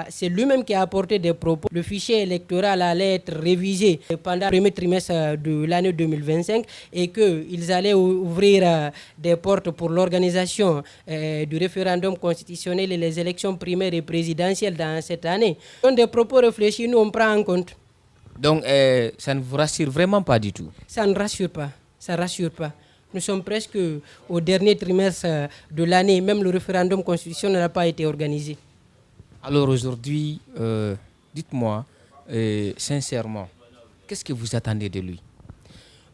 C'est lui-même qui a apporté des propos. Le fichier électoral allait être révisé pendant le premier trimestre de l'année 2025 et qu'ils allaient ouvrir des portes pour l'organisation du référendum constitutionnel et les élections primaires et présidentielles dans cette année. Donc des propos réfléchis, nous on prend en compte. Donc ça ne vous rassure vraiment pas du tout? Ça ne rassure pas, ça ne rassure pas. Nous sommes presque au dernier trimestre de l'année, même le référendum constitutionnel n'a pas été organisé. Alors aujourd'hui, dites-moi sincèrement, qu'est-ce que vous attendez de lui?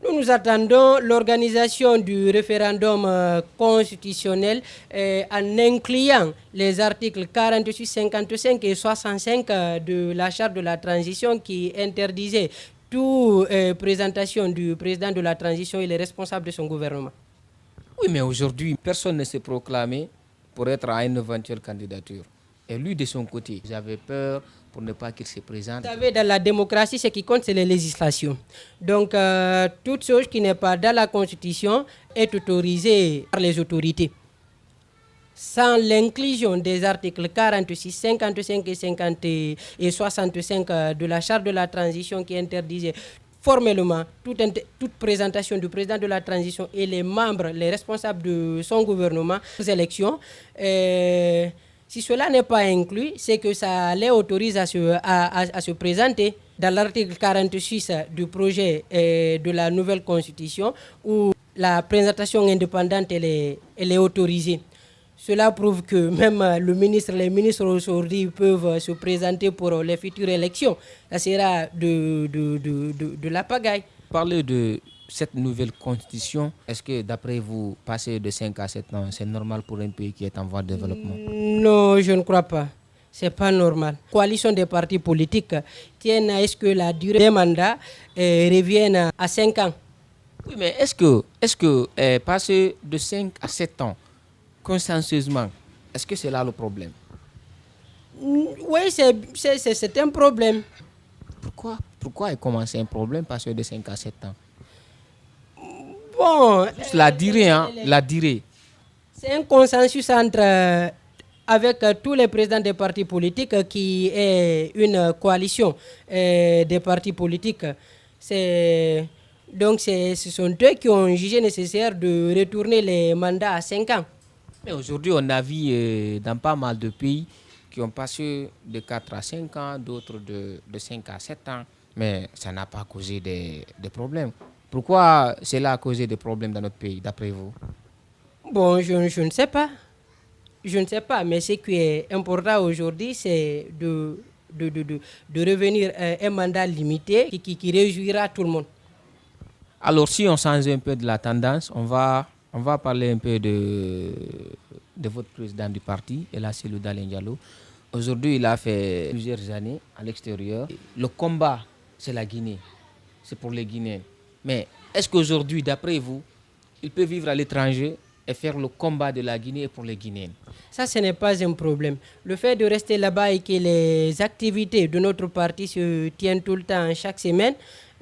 Nous attendons l'organisation du référendum constitutionnel en incluant les articles 48, 55 et 65 de la charte de la transition qui interdisaient toute présentation du président de la transition et les responsables de son gouvernement. Oui, mais aujourd'hui, personne ne s'est proclamé pour être à une éventuelle candidature. Et lui, de son côté, vous avez peur pour ne pas qu'il se présente? Vous savez, dans la démocratie, ce qui compte, c'est les législations. Donc, toute chose qui n'est pas dans la Constitution est autorisée par les autorités. Sans l'inclusion des articles 46, 55 et 65 de la charte de la transition qui interdisait formellement toute présentation du président de la transition et les membres, les responsables de son gouvernement aux élections, si cela n'est pas inclus, c'est que ça les autorise à se présenter dans l'article 46 du projet de la nouvelle constitution où la présentation indépendante elle est autorisée. Cela prouve que même les ministres aujourd'hui peuvent se présenter pour les futures élections. Ça sera de la pagaille. Parlez de cette nouvelle constitution. Est-ce que d'après vous, passer de 5 à 7 ans, c'est normal pour un pays qui est en voie de développement? Non, je ne crois pas. Ce n'est pas normal. La coalition des partis politiques tiennent à ce que la durée des mandats revienne à 5 ans. Oui, mais est-ce que passer de 5 à 7 ans, consensueusement, est-ce que c'est là le problème? Oui, c'est un problème. Pourquoi est commencé un problème passer de 5 à 7 ans? Bon, juste la durée, la durée. C'est un consensus avec tous les présidents des partis politiques qui est une coalition des partis politiques. Donc ce sont eux qui ont jugé nécessaire de retourner les mandats à 5 ans. Mais aujourd'hui, on a vu dans pas mal de pays qui ont passé de 4 à 5 ans, d'autres de 5 à 7 ans, mais ça n'a pas causé des problèmes. Pourquoi cela a causé des problèmes dans notre pays, d'après vous? Bon, je ne sais pas. Je ne sais pas, mais ce qui est important aujourd'hui, c'est de revenir à un mandat limité qui réjouira tout le monde. Alors, si on change un peu de la tendance, on va parler un peu de votre président du parti, Ella Seydou Dalein Diallo. Aujourd'hui, il a fait plusieurs années à l'extérieur. Le combat, c'est la Guinée. C'est pour les Guinéens. Mais est-ce qu'aujourd'hui, d'après vous, il peut vivre à l'étranger et faire le combat de la Guinée pour les Guinéens? Ça, ce n'est pas un problème. Le fait de rester là-bas et que les activités de notre parti se tiennent tout le temps, chaque semaine,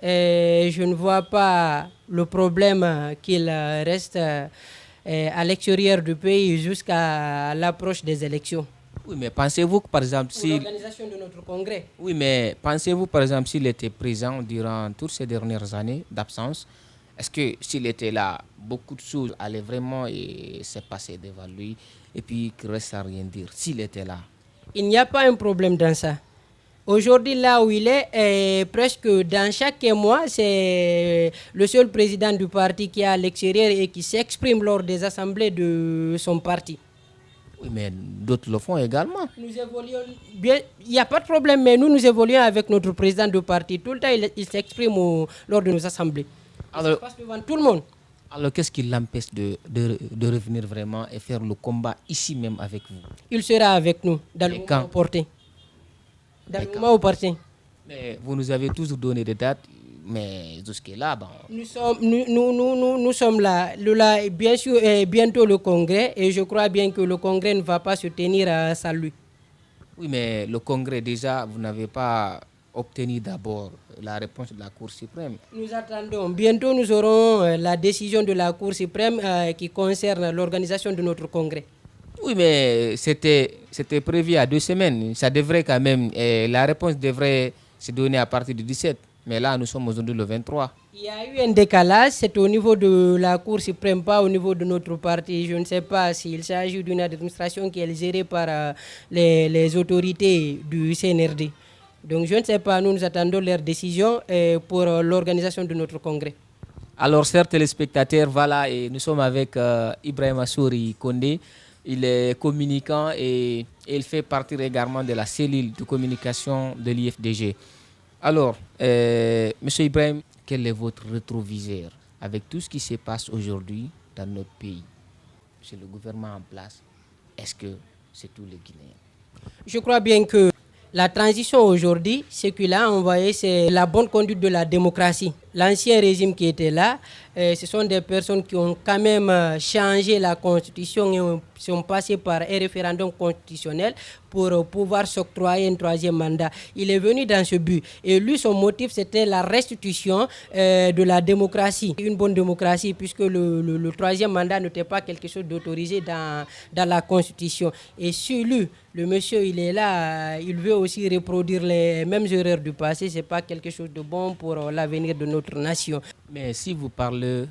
je ne vois pas le problème qu'il reste à l'extérieur du pays jusqu'à l'approche des élections. Oui, mais pensez-vous que, par exemple, si l'organisation de notre congrès. Oui, mais pensez-vous, par exemple, s'il était présent durant toutes ces dernières années d'absence, est-ce que s'il était là, beaucoup de choses allaient vraiment se passer devant lui et puis qu'il reste à rien dire s'il était là? Il n'y a pas un problème dans ça. Aujourd'hui, là où il est, presque dans chaque mois, c'est le seul président du parti qui est à l'extérieur et qui s'exprime lors des assemblées de son parti. Oui, mais d'autres le font également. Nous évoluons bien, il n'y a pas de problème, mais nous évoluons avec notre président du parti. Tout le temps, il s'exprime lors de nos assemblées. Alors, ça passe devant tout le monde. Alors, qu'est-ce qui l'empêche de revenir vraiment et faire le combat ici même avec vous? Il sera avec nous dans le moment opportun. Dans le moment opportun. Mais vous nous avez toujours donné des dates, mais jusque-là, bon. Nous sommes là. Bien sûr, bientôt le congrès, et je crois bien que le congrès ne va pas se tenir sans lui. Oui, mais le congrès, déjà, vous n'avez pas obtenu d'abord la réponse de la Cour suprême. Nous attendons. Bientôt, nous aurons la décision de la Cour suprême qui concerne l'organisation de notre congrès. Oui, mais c'était prévu à 2 semaines. Ça devrait quand même, la réponse devrait se donner à partir du 17. Mais là, nous sommes aujourd'hui le 23. Il y a eu un décalage, c'est au niveau de la Cour suprême, pas au niveau de notre parti. Je ne sais pas s'il s'agit d'une administration qui est gérée par les autorités du CNRD. Donc je ne sais pas, nous attendons leur décision pour l'organisation de notre congrès. Alors, chers téléspectateurs, voilà, et nous sommes avec Ibrahim Assouri Kondé. Il est communicant et il fait partie également de la cellule de communication de l'IFDG. Alors, Monsieur Ibrahim, quel est votre rétroviseur avec tout ce qui se passe aujourd'hui dans notre pays? C'est le gouvernement en place. Est-ce que c'est tous les Guinéens? Je crois bien que la transition aujourd'hui, ce qu'il a envoyé, c'est la bonne conduite de la démocratie. L'ancien régime qui était là, ce sont des personnes qui ont quand même changé la constitution et sont passées par un référendum constitutionnel pour pouvoir s'octroyer un 3e mandat. Il est venu dans ce but. Et lui, son motif, c'était la restitution de la démocratie. Une bonne démocratie, puisque le 3e mandat n'était pas quelque chose d'autorisé dans la constitution. Et sur lui, le monsieur, il est là, il veut aussi reproduire les mêmes erreurs du passé. Ce n'est pas quelque chose de bon pour l'avenir de notre nation. Mais si vous parlez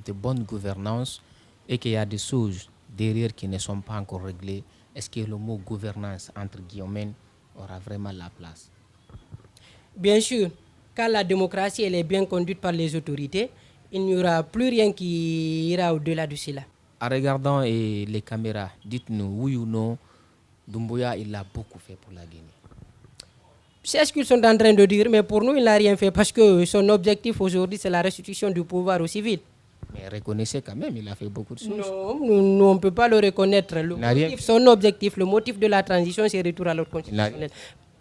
de bonne gouvernance et qu'il y a des choses derrière qui ne sont pas encore réglées, est-ce que le mot gouvernance, entre guillemets, aura vraiment la place? Bien sûr, quand la démocratie elle est bien conduite par les autorités, il n'y aura plus rien qui ira au-delà de cela. En regardant les caméras, dites-nous, oui ou non, Doumbouya, il a beaucoup fait pour la Guinée. C'est ce qu'ils sont en train de dire, mais pour nous, il n'a rien fait parce que son objectif aujourd'hui, c'est la restitution du pouvoir aux civils. Mais reconnaissez quand même, il a fait beaucoup de choses. Non, nous, on ne peut pas le reconnaître. Son objectif, le motif de la transition, c'est le retour à l'ordre constitutionnel.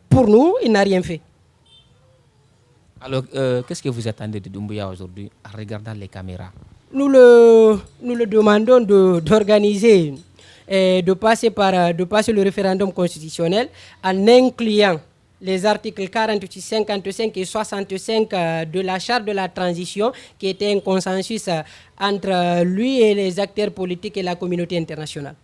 Pour nous, il n'a rien fait. Alors, qu'est-ce que vous attendez de Doumbouya aujourd'hui en regardant les caméras? Nous le demandons d'organiser, de passer le référendum constitutionnel en incluant les articles 48, 55 et 65 de la charte de la transition, qui était un consensus entre lui et les acteurs politiques et la communauté internationale.